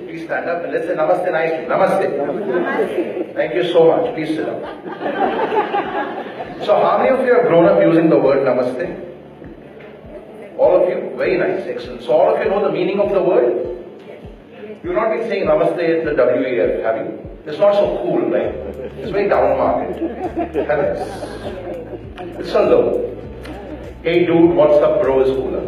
Please stand up and let's say Namaste nicely. Namaste. Namaste. Thank you so much. Please sit down. So how many of you have grown up using the word Namaste? All of you? Very nice. Excellent. So all of you know the meaning of the word? You've not been saying Namaste at the WEF, have you? It's not so cool, right? It's very down market. It's so low. Hey dude, what's up bro is cooler.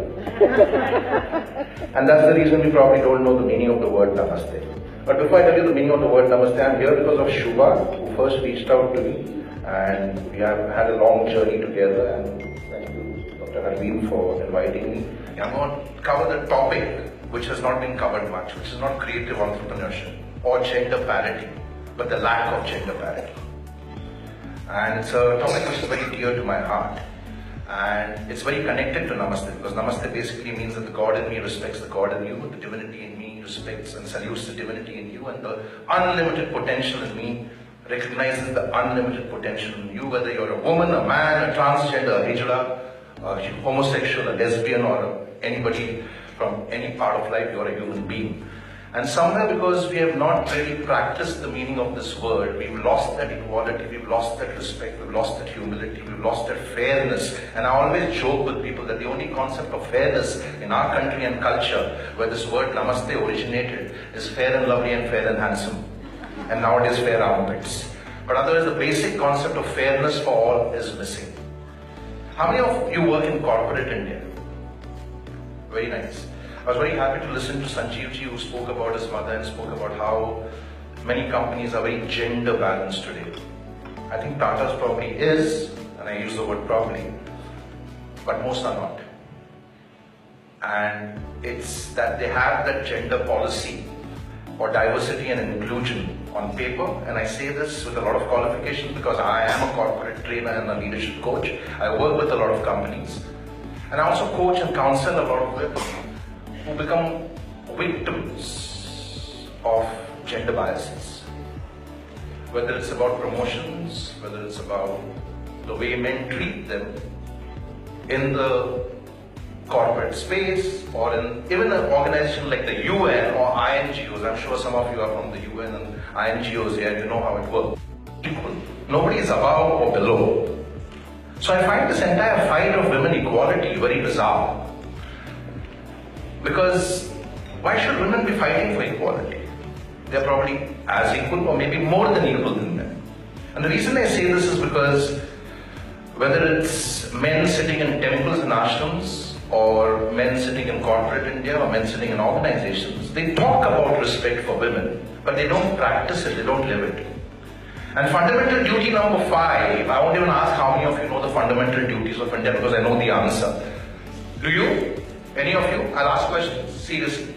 And that's the reason we probably don't know the meaning of the word Namaste. But before I tell you the meaning of the word Namaste, I'm here because of Shubha, who first reached out to me. And we have had a long journey together. And thank you, Dr. Arvind, for inviting me. I'm going to cover the topic which has not been covered much, which is not creative entrepreneurship or gender parity, but the lack of gender parity. And it's a topic which is very dear to my heart. And it's very connected to Namaste, because Namaste basically means that the God in me respects the God in you, the divinity in me respects and salutes the divinity in you, and the unlimited potential in me recognizes the unlimited potential in you, whether you're a woman, a man, a transgender, a hijra, a homosexual, a lesbian, or anybody from any part of life, you're a human being. And somewhere, because we have not really practiced the meaning of this word, we've lost that equality, we've lost that respect, we've lost that humility, we've lost that fairness. And I always joke with people that the only concept of fairness in our country and culture, where this word Namaste originated, is fair and lovely and fair and handsome. And nowadays fair armpits. But otherwise the basic concept of fairness for all is missing. How many of you work in corporate India? Very nice. I was very happy to listen to Sanjeevji, who spoke about his mother and spoke about how many companies are very gender balanced today. I think Tata's probably is, and I use the word probably, but most are not. And it's that they have that gender policy or diversity and inclusion on paper, and I say this with a lot of qualification because I am a corporate trainer and a leadership coach. I work with a lot of companies, and I also coach and counsel a lot of women who become victims of gender biases. Whether it's about promotions, whether it's about the way men treat them in the corporate space, or in even an organization like the UN or INGOs. I'm sure some of you are from the UN and INGOs here, you know how it works. Nobody is above or below. So I find this entire fight of women equality very bizarre. Because why should women be fighting for equality? They're probably as equal or maybe more than equal than men. And the reason I say this is because whether it's men sitting in temples and ashrams, or men sitting in corporate India, or men sitting in organizations, they talk about respect for women, but they don't practice it, they don't live it. And fundamental duty number 5, I won't even ask how many of you know the fundamental duties of India because I know the answer. Do you? Any of you? I'll ask questions, seriously.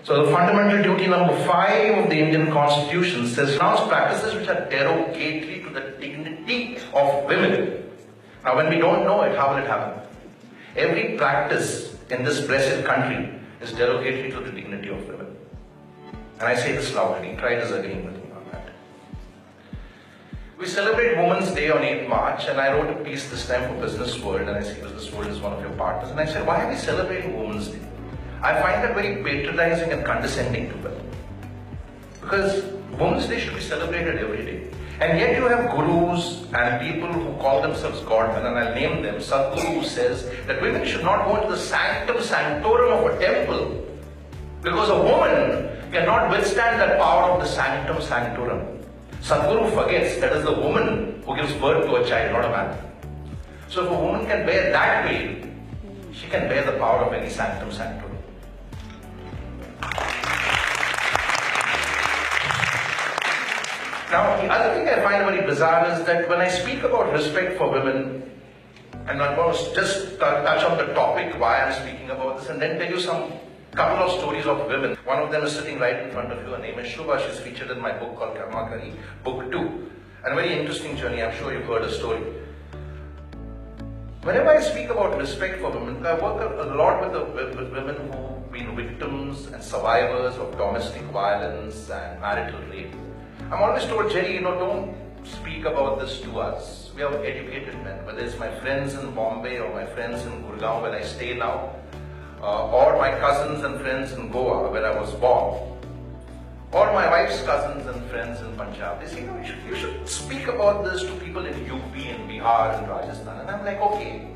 So the fundamental duty number 5 of the Indian Constitution says, pronounce practices which are derogatory to the dignity of women. Now when we don't know it, how will it happen? Every practice in this blessed country is derogatory to the dignity of women. And I say this loudly, try disagreeing with me on that. We celebrate Women's Day on 8th March, and I wrote a piece this time for Business World, and I see Business World is one of your partners, and I said, why are we celebrating Women's Day? I find that very patronizing and condescending to women. Because Women's Day should be celebrated every day. And yet you have gurus and people who call themselves godmen, and I'll name them. Sadhguru, who says that women should not go into the sanctum sanctorum of a temple because a woman cannot withstand that power of the sanctum sanctorum. Sadhguru forgets that is the woman who gives birth to a child, not a man. So if a woman can bear that weight, she can bear the power of any sanctum sanctorum. Now, the other thing I find very bizarre is that when I speak about respect for women, and I'm going to just touch on the topic why I'm speaking about this, and then tell you some couple of stories of women. One of them is sitting right in front of you. Her name is Shubha. She's featured in my book called Karma Kari, book 2. And a very interesting journey. I'm sure you've heard her story. Whenever I speak about respect for women, I work a lot with women who've been victims and survivors of domestic violence and marital rape. I'm always told, Jerry, don't speak about this to us. We are educated men, whether it's my friends in Bombay or my friends in Gurgaon where I stay now, or my cousins and friends in Goa, where I was born, or my wife's cousins and friends in Punjab. They say, you should speak about this to people in UP and Bihar and Rajasthan. And I'm like, okay,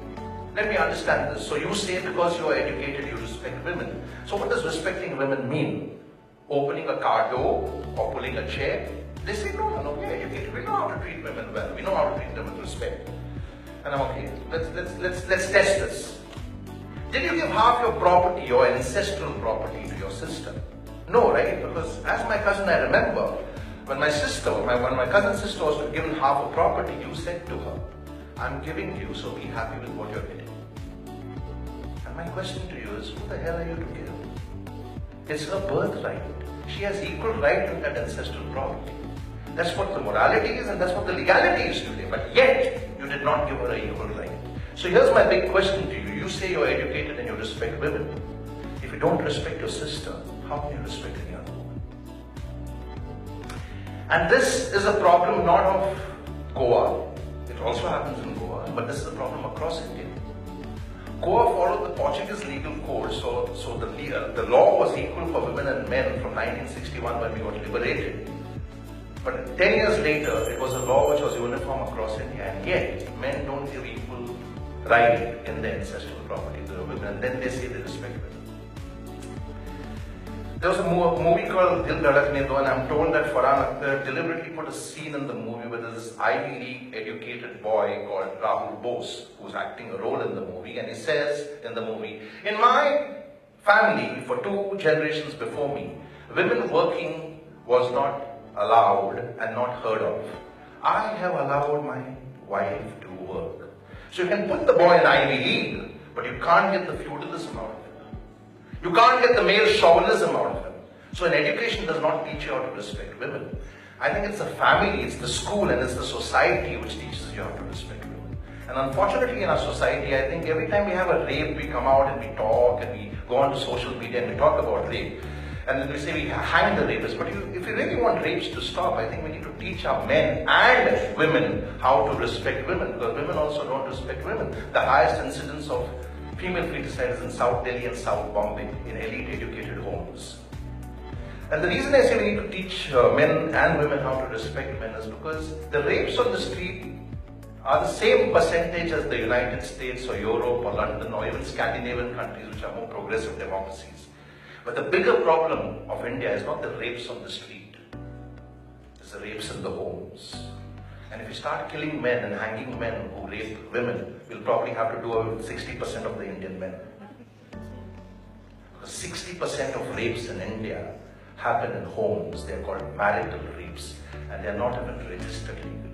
let me understand this. So you say because you are educated, you respect women. So what does respecting women mean? Opening a car door or pulling a chair? They say, no, we are educated. We know how to treat women well. We know how to treat them with respect. And I'm okay, let's test this. Did you give half your property, your ancestral property, to your sister? No, right? Because as my cousin, I remember when my cousin sister was given half of property, you said to her, I'm giving you, so be happy with what you're getting. And my question to you is, who the hell are you to give? It's her birthright. She has equal right to that ancestral property. That's what the morality is and that's what the legality is today. But yet, you did not give her an equal right. So here's my big question to you. You say you're educated and you respect women. If you don't respect your sister, how can you respect any other woman? And this is a problem not of Goa. It also happens in Goa, but this is a problem across India. Goa followed the Portuguese legal code, so the law was equal for women and men from 1961 when we got liberated. But 10 years later, it was a law which was uniform across India, and yet men don't give equal right in their ancestral property to the women, and then they say they respect women. There was a movie called Dil Dhadakne Do, and I'm told that Farhan Akhtar deliberately put a scene in the movie where there's this Ivy League educated boy called Rahul Bose who's acting a role in the movie, and he says in the movie, in my family, for 2 generations before me, women working was not allowed and not heard of. I have allowed my wife to work. So you can put the boy in Ivy League, but you can't get the feudalism out of him. You can't get the male chauvinism out of him. So an education does not teach you how to respect women. I think it's the family, it's the school, and it's the society which teaches you how to respect women. And unfortunately in our society, I think every time we have a rape, we come out and we talk and we go on to social media and we talk about rape. And then we say we hang the rapists. But if you really want rapes to stop, I think we need to teach our men and women how to respect women, because women also don't respect women. The highest incidence of female feticide is in South Delhi and South Bombay, in elite educated homes. And the reason I say we need to teach men and women how to respect men is because the rapes on the street are the same percentage as the United States or Europe or London or even Scandinavian countries which are more progressive democracies. But the bigger problem of India is not the rapes on the street, it's the rapes in the homes. And if you start killing men and hanging men who rape women, we'll probably have to do away with 60% of the Indian men. Because 60% of rapes in India happen in homes. They're called marital rapes, and they're not even registered legally.